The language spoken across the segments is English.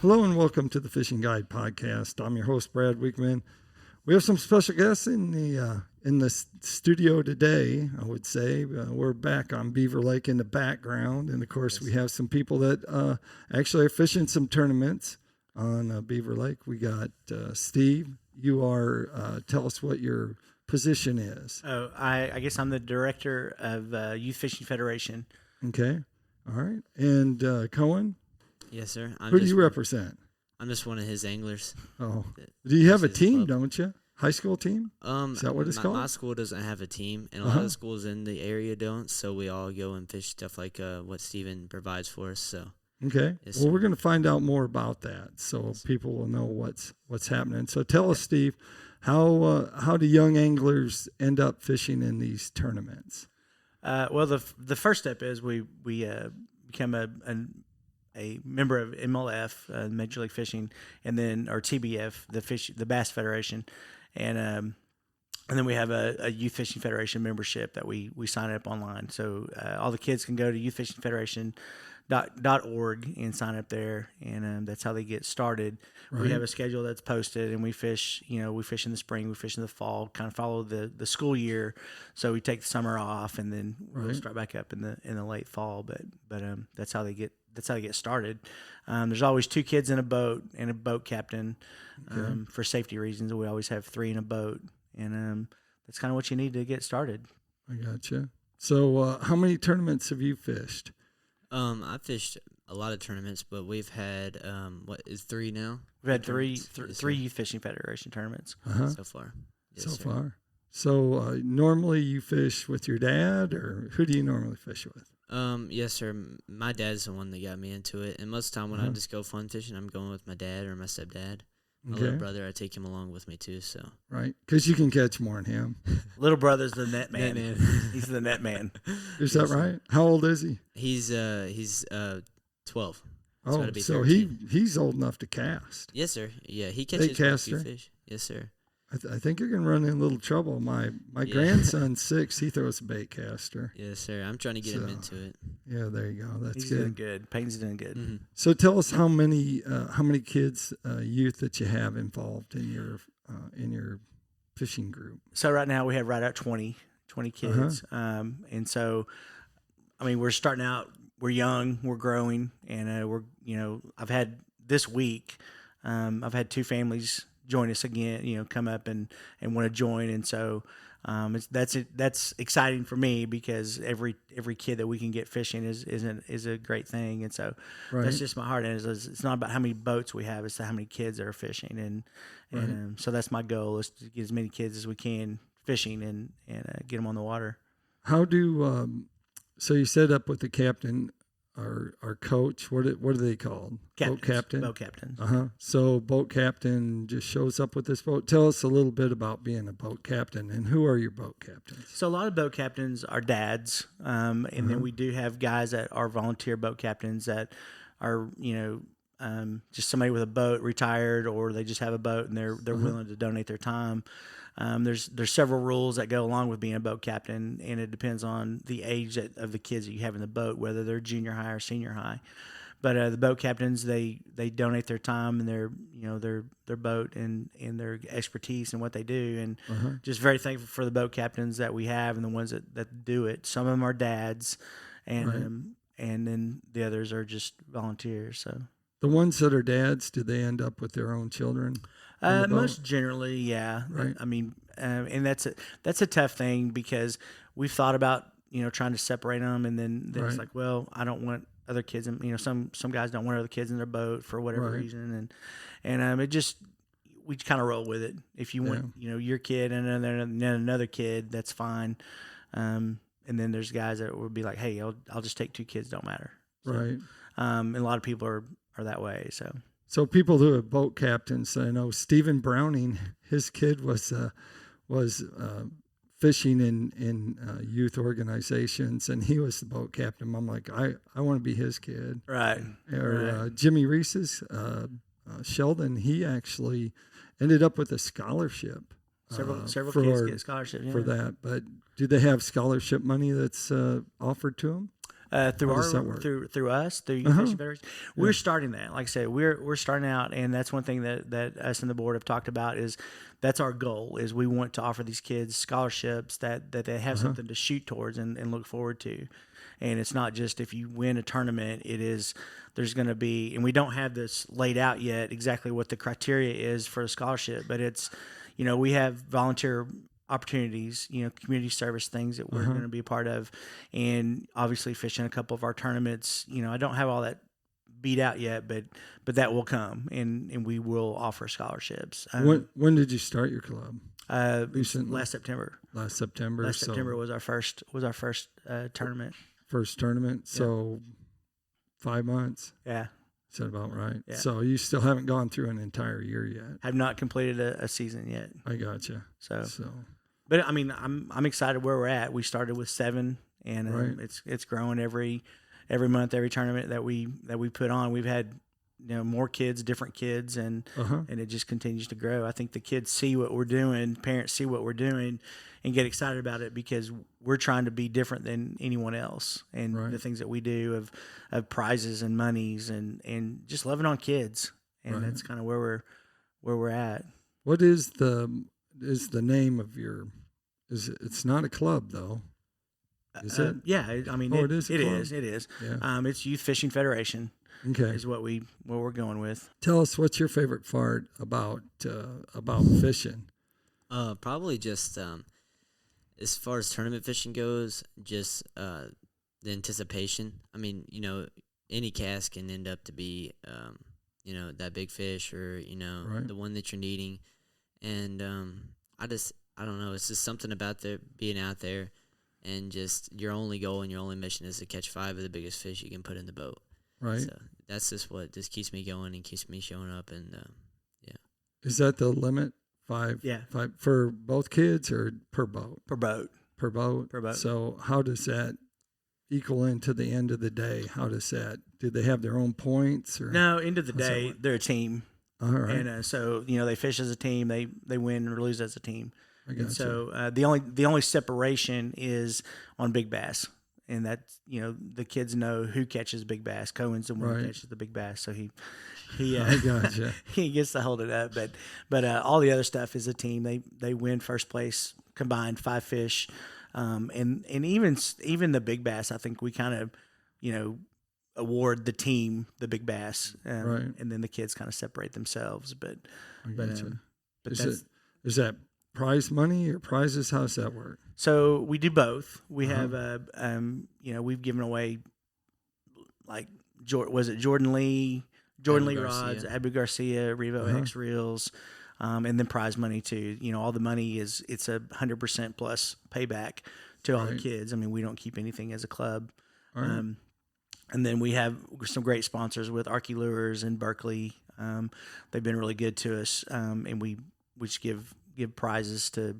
Hello and welcome to the Fishing Guide Podcast. I'm your host, Brad Wiegmann. We have some special guests in the studio today, I would say. We're back on Beaver Lake in the background. And, of course, we have some people that actually are fishing some tournaments on Beaver Lake. We got Steve. You are, tell us what your position is. Oh, I guess I'm the director of Youth Fishing Federation. Okay. All right. And Cohen? Yes, sir. Who do you represent? I'm just one of his anglers. Oh. Do you have a team, don't you? High school team? Is that what it's called? My school doesn't have a team, and a lot of the schools in the area don't, so we all go and fish stuff like what Steven provides for us. So. Okay. Yes, well, sir. we're going to find out more about that, so people will know what's happening. So tell us, Steve, how do young anglers end up fishing in these tournaments? Well, the first step is we become a member of MLF, Major League Fishing, and then or TBF, the Bass Federation, and then we have a Youth Fishing Federation membership that we sign up online. So all the kids can go to youthfishingfederation.org and sign up there, and that's how they get started. Right. We have a schedule that's posted, and we fish. We fish in the spring, we fish in the fall, kind of follow the school year. So we take the summer off, and then we'll start back up in the late fall. But that's how they get started. There's always 2 kids in a boat and a boat captain for safety reasons. We always have 3 in a boat, and that's kind of what you need to get started. I gotcha. So how many tournaments have you fished? I fished a lot of tournaments, but we've had 3 now? We've had three Youth Fishing Federation tournaments so far. Yes, so far. So normally you fish with your dad, or who do you normally fish with? Yes, sir. My dad's the one that got me into it, and most of the time when I just go fun fishing, I'm going with my dad or my stepdad. My little brother, I take him along with me too. So right, because you can catch more than him. Little brother's the net man. He's the net man. Is that right? How old is he? He's 12. Oh, so he's old enough to cast. Yes, sir. Yeah, he catches a few fish. Yes, sir. I think you're going to run in a little trouble. My grandson's 6. He throws a bait caster. Yes, sir. I'm trying to get him into it. Yeah, there you go. That's He's good. doing good. Payne's doing good. Mm-hmm. So tell us how many kids, youth that you have involved in your fishing group. So right now we have right at 20 kids. And so, I mean, we're starting out, we're young, we're growing, and I've had this week, I've had 2 families join us again, come up and want to join. And so that's exciting for me because every kid that we can get fishing is a great thing. And so that's just my heart. And it's not about how many boats we have, it's how many kids that are fishing. And so that's my goal, is to get as many kids as we can fishing and get them on the water. How do, so you set up with the captain, our coach, what are they called? Boat captain? Boat captains. So boat captain just shows up with this boat. Tell us a little bit about being a boat captain, and who are your boat captains? So a lot of boat captains are dads, and then we do have guys that are volunteer boat captains that are, just somebody with a boat, retired, or they just have a boat and they're willing to donate their time. There's several rules that go along with being a boat captain, and it depends on the age of the kids that you have in the boat, whether they're junior high or senior high. But the boat captains, they donate their time and their boat and their expertise and what they do, and just very thankful for the boat captains that we have and the ones that do it. Some of them are dads, and then the others are just volunteers. So the ones that are dads, do they end up with their own children? Most generally, yeah. Right. I mean, and that's a tough thing because we've thought about trying to separate them, and then it's like, well, I don't want other kids, and some guys don't want other kids in their boat for whatever reason, and it just, we kind of roll with it. If you want your kid and another kid, that's fine. And then there's guys that would be like, hey, I'll just take 2 kids, don't matter. So, right. And a lot of people are that way. So people who are boat captains, I know Stephen Browning, his kid was fishing in youth organizations, and he was the boat captain. I'm like, I want to be his kid. Right. Or Jimmy Reese's, Sheldon, he actually ended up with a scholarship. Several kids get a scholarship for that. But do they have scholarship money that's offered to them? Through How does that our work? through us through Youth Fishing Federation, we're starting that. Like I said, we're starting out, and that's one thing that us and the board have talked about is that's our goal. Is we want to offer these kids scholarships that they have something to shoot towards and look forward to. And it's not just if you win a tournament, it is there's going to be, and we don't have this laid out yet exactly what the criteria is for a scholarship, but it's, we have volunteer opportunities, community service things that we're going to be a part of, and obviously fishing a couple of our tournaments. I don't have all that beat out yet, but that will come, and we will offer scholarships. When did you start your club? Recently? Last September. Last September. Last September was our first tournament. First tournament. So 5 months. Yeah. Is that about right? Yeah. So you still haven't gone through an entire year yet. Have not completed a season yet. I gotcha. So, but I mean, I'm excited where we're at. We started with 7, and it's growing every month, every tournament that we put on. We've had more kids, different kids, and it just continues to grow. I think the kids see what we're doing, parents see what we're doing, and get excited about it because we're trying to be different than anyone else. And the things that we do of prizes and monies and just loving on kids, and that's kind of where we're at. What is the name of your? It's not a club though, is it? Yeah, I mean it is. It is. Yeah. It's Youth Fishing Federation. Okay. Is what we're going with. Tell us what's your favorite part about fishing. Probably just as far as tournament fishing goes, just the anticipation. I mean, any cast can end up to be that big fish or the one that you're needing, and I don't know. It's just something about being out there, and just your only goal and your only mission is to catch 5 of the biggest fish you can put in the boat. Right. So that's just what just keeps me going and keeps me showing up, and Is that the limit? 5? Yeah. 5 for both kids or per boat? Per boat. Per boat. Per boat. So how does that equal into the end of the day? How does that? Do they have their own points or? No, end of the day, they're a team. All right. And so they fish as a team. They win or lose as a team. I gotcha. And so the only separation is on big bass. And that's, the kids know who catches big bass. Cohen's the one who catches the big bass, so he I gotcha. he gets to hold it up. But all the other stuff is a team. They win first place combined 5 fish, and even the big bass. I think we kind of award the team the big bass, and then the kids kind of separate themselves. But is that prize money or prizes? How does that work? So we do both. We have, we've given away, like, Jordan Lee rods, Abu Garcia, Revo X reels, and then prize money too. All the money it's 100% plus payback to all the kids. I mean, we don't keep anything as a club. And then we have some great sponsors with PICO Lures in Berkeley. They've been really good to us, and we just give prizes to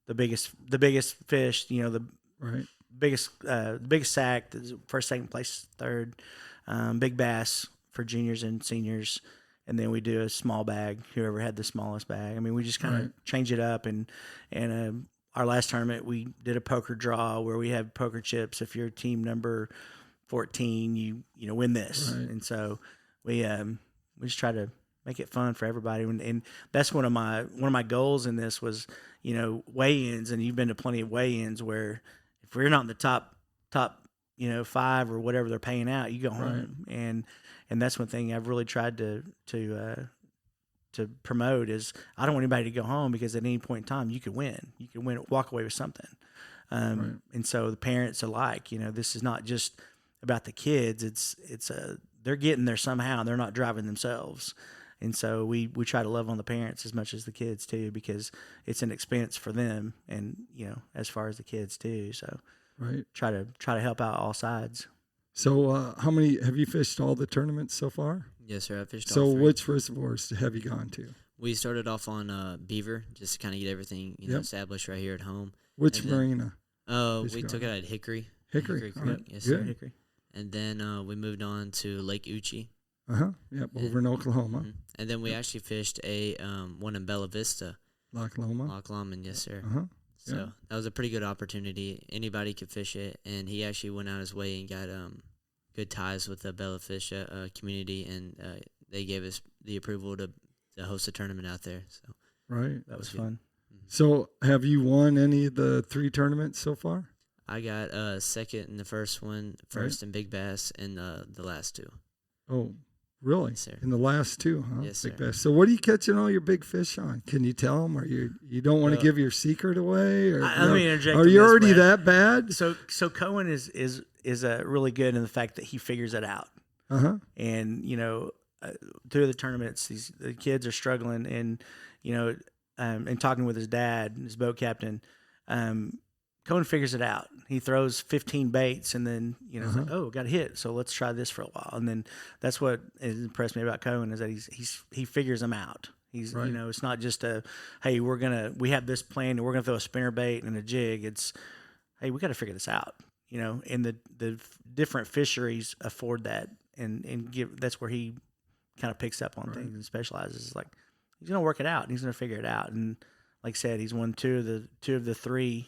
the biggest fish, the biggest sack, first, second place, third, big bass for juniors and seniors, and then we do a small bag, whoever had the smallest bag. I mean, we just kind of change it up, and our last tournament we did a poker draw where we have poker chips. If you're team number 14, you win this, and so we just try to make it fun for everybody, and that's one of my goals in this was weigh-ins, and you've been to plenty of weigh-ins where if we're not in the top 5 or whatever they're paying out, you go home, and that's one thing I've really tried to promote is I don't want anybody to go home because at any point in time you can win, walk away with something, and so the parents alike, this is not just about the kids, it's they're getting there somehow, and they're not driving themselves. And so we try to love on the parents as much as the kids too, because it's an expense for them, and as far as the kids too. So try to help out all sides. So how many have you fished all the tournaments so far? Yes, sir. I fished. So all 3. which reservoirs have you gone to? We started off on Beaver, just to kind of get everything established right here at home. Which marina? We took it at Hickory. Hickory. Creek. Right. Yes, Good. sir. Hickory. And then we moved on to Lake Uchi. Yep, over in Oklahoma. Mm-hmm. And then we actually fished a one in Bella Vista. Loch Lomond. Loch Lomond, yes, sir. So that was a pretty good opportunity. Anybody could fish it, and he actually went out his way and got good ties with the Bella Fish community, and they gave us the approval to host a tournament out there. So Right. That was fun. So have you won any of the 3 tournaments so far? I got second in the first one, first in Big Bass, and the last 2. Oh, really? Yes, sir. In the last 2, huh? Yes, Big sir. bass. So what are you catching all your big fish on? Can you tell them? Or you don't want to give your secret away? Or, Let me interject. are on you this, already Brad. that bad? So Cohen is really good in the fact that he figures it out. Uh-huh. And 2 of the tournaments, the kids are struggling, and and talking with his dad, his boat captain, Cohen figures it out. He throws 15 baits, and then it's like, oh, got a hit, so let's try this for a while. And then that's what has impressed me about Cohen, is that he figures them out. He's Right. it's not just hey, we have this plan and we're gonna throw a spinner bait and a jig. It's, hey, we got to figure this out. And the different fisheries afford that, and that's where he kind of picks up on things and specializes. It's like, he's gonna work it out and he's gonna figure it out. And like I said, he's won 2 of the 3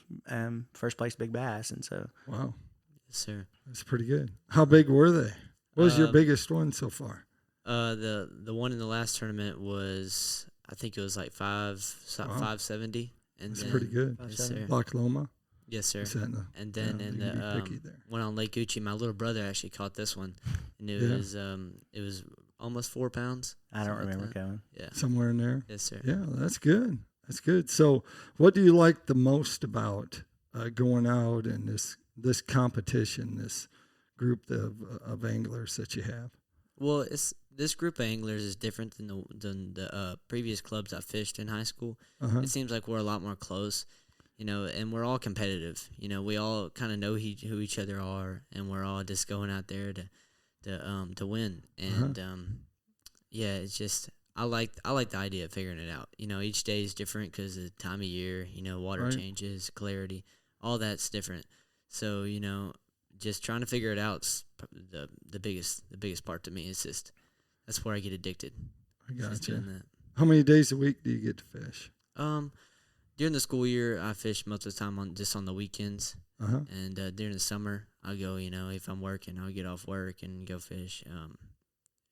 first place big bass, and so Wow. Yes, sir. That's pretty good. How big were they? What was your biggest one so far? The one in the last tournament was, I think it was like 570, and That's then, pretty good. Yes, sir. Loch Loma? Yes, sir. Is that in the- And then yeah, in you can the be picky there. one on Lake Gucci, my little brother actually caught this one, and it was almost 4 pounds. I don't something like remember that. Cohen. Yeah. Somewhere in there? Yes, sir. Yeah, that's good. That's good. So what do you like the most about going out and this competition, this group of anglers that you have? Well, this group of anglers is different than the previous clubs I fished in high school. Uh-huh. It seems like we're a lot more close, and we're all competitive. We all kind of know who each other are, and we're all just going out there to win. And yeah, it's just I like the idea of figuring it out. Each day is different because of the time of year. Water Right. changes, clarity, all that's different. So just trying to figure it out's the biggest part to me. It's just that's where I get addicted. I Just gotcha. doing that. How many days a week do you get to fish? During the school year, I fish most of the time on the weekends, Uh-huh. and during the summer, I go. If I'm working, I'll get off work and go fish.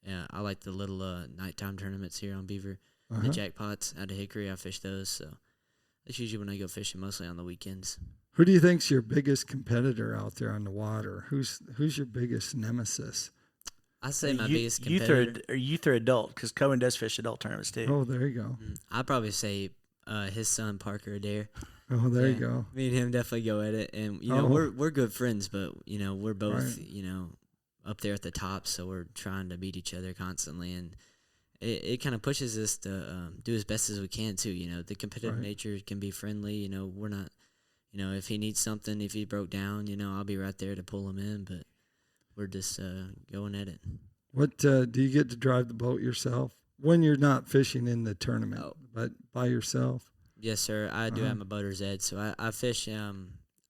Yeah, I like the little nighttime tournaments here on Beaver, Uh-huh. the jackpots out of Hickory. I fish those, so that's usually when I go fishing, mostly on the weekends. Who do you think's your biggest competitor out there on the water? Who's your biggest nemesis? I say my biggest youth competitor. youth or adult, because Cohen does fish adult tournaments too. Oh, there you go. I'd probably say his son Parker Adair. Oh, there you Yeah. go. Me and him definitely go at it, and Oh. we're good friends, but we're both Right. up there at the top, so we're trying to beat each other constantly, and it kind of pushes us to do as best as we can too. The competitive Right. nature can be friendly. We're not. If he needs something, if he broke down, I'll be right there to pull him in, but we're just going at it. What do you get to drive the boat yourself when you're not fishing in the tournament, Oh. but by yourself? Yes, sir. I do Uh-huh. have my boater's ed, so I fish. I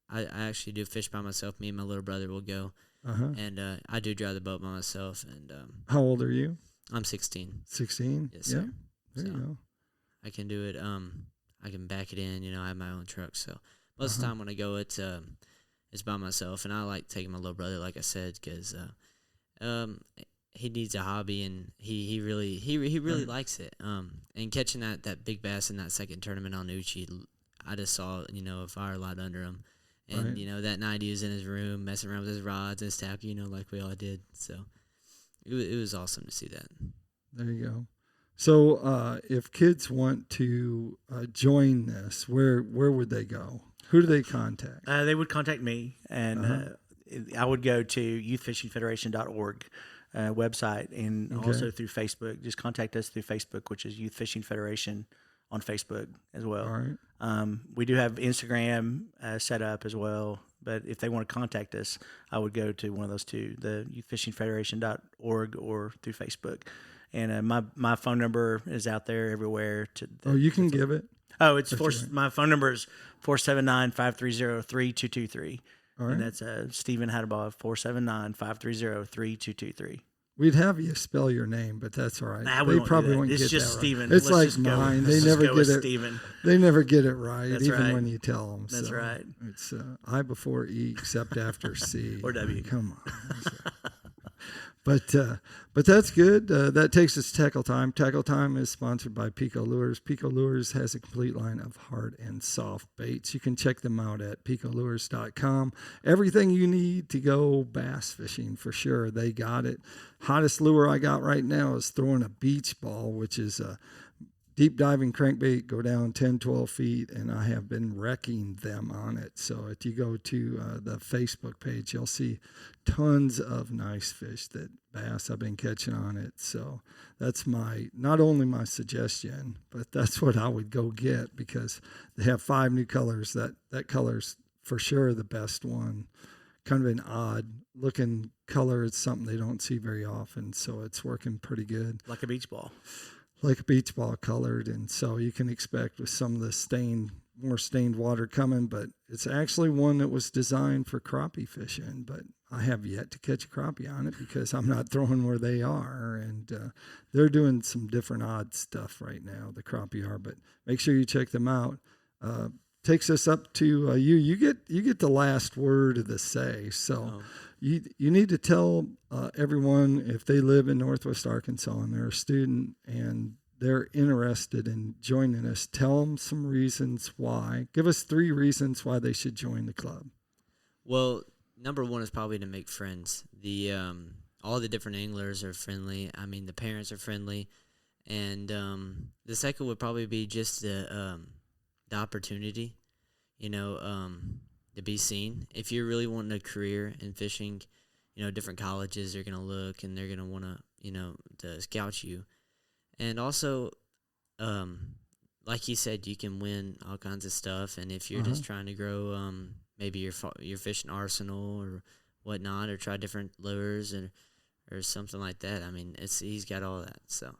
actually do fish by myself. Me and my little brother will go, Uh-huh. and I do drive the boat by myself. And How old are you? I'm 16. 16? Yes, Yeah. sir. There you So, go. I can do it. I can back it in. I have my own truck, so most of the time when I go, it's by myself, and I like taking my little brother, like I said, because he needs a hobby, and he really likes it. And catching that big bass in that second tournament on Uchi, I just saw a fire light under him, and Right. that night he was in his room messing around with his rods and his tackle, like we all did. So it was awesome to see that. There you go. So if kids want to join this, where would they go? Who do they contact? They would contact me, and I would go to youthfishingfederation.org website, and also through Facebook. Just contact us through Facebook, which is Youth Fishing Federation on Facebook as well. All right. We do have Instagram set up as well, but if they want to contact us, I would go to one of those two, the youthfishingfederation.org or through Facebook. And my phone number is out there everywhere. You can give it. Oh, it's right. my phone number is 479-530-3223. All right. And that's Stephen Hattabaugh, 479-530-3223. We'd have you spell your name, but that's all right. Nah, we They won't do probably that. won't It's get just that Steven. right. It's Let's like just go. mine. Let's They just never go with get it. Steven. They never get it right, That's even right. when you tell them. That's so right. It's I before E, except after C Or W. Come on. But that's good. That takes us to Tackle Time. Tackle Time is sponsored by PICO Lures. PICO Lures has a complete line of hard and soft baits. You can check them out at picolures.com. Everything you need to go bass fishing, for sure. They got it. Hottest lure I got right now is throwing a beach ball, which is a deep diving crankbait, go down 10, 12 feet, and I have been wrecking them on it. So if you go to the Facebook page, you'll see tons of nice fish that bass I've been catching on it. So that's not only my suggestion, but that's what I would go get, because they have 5 new colors. That color's for sure the best one. Kind of an odd looking color. It's something they don't see very often. So it's working pretty good. Like a beach ball. Like a beach ball colored, and so you can expect with some of the more stained water coming, but it's actually one that was designed for crappie fishing, but I have yet to catch a crappie on it because I'm not throwing where they are, and they're doing some different odd stuff right now, the crappie are, but make sure you check them out. Takes us up to you get the last word of the say, so you need to tell everyone, if they live in Northwest Arkansas and they're a student and they're interested in joining us, tell them some reasons why. Give us 3 reasons why they should join the club. Well, number one is probably to make friends. All the different anglers are friendly. I mean, the parents are friendly, and the second would probably be just the opportunity, to be seen. If you're really wanting a career in fishing, different colleges are gonna look and they're gonna want to, to scout you, and also, like you said, you can win all kinds of stuff. And if you're just trying to grow, maybe your fishing arsenal or whatnot, or try different lures or something like that. I mean, he's got all that. So,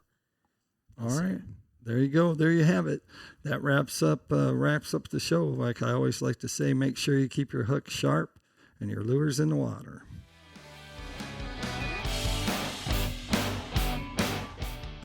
all right. There you go. There you have it. That wraps up the show. Like I always like to say, make sure you keep your hook sharp and your lures in the water.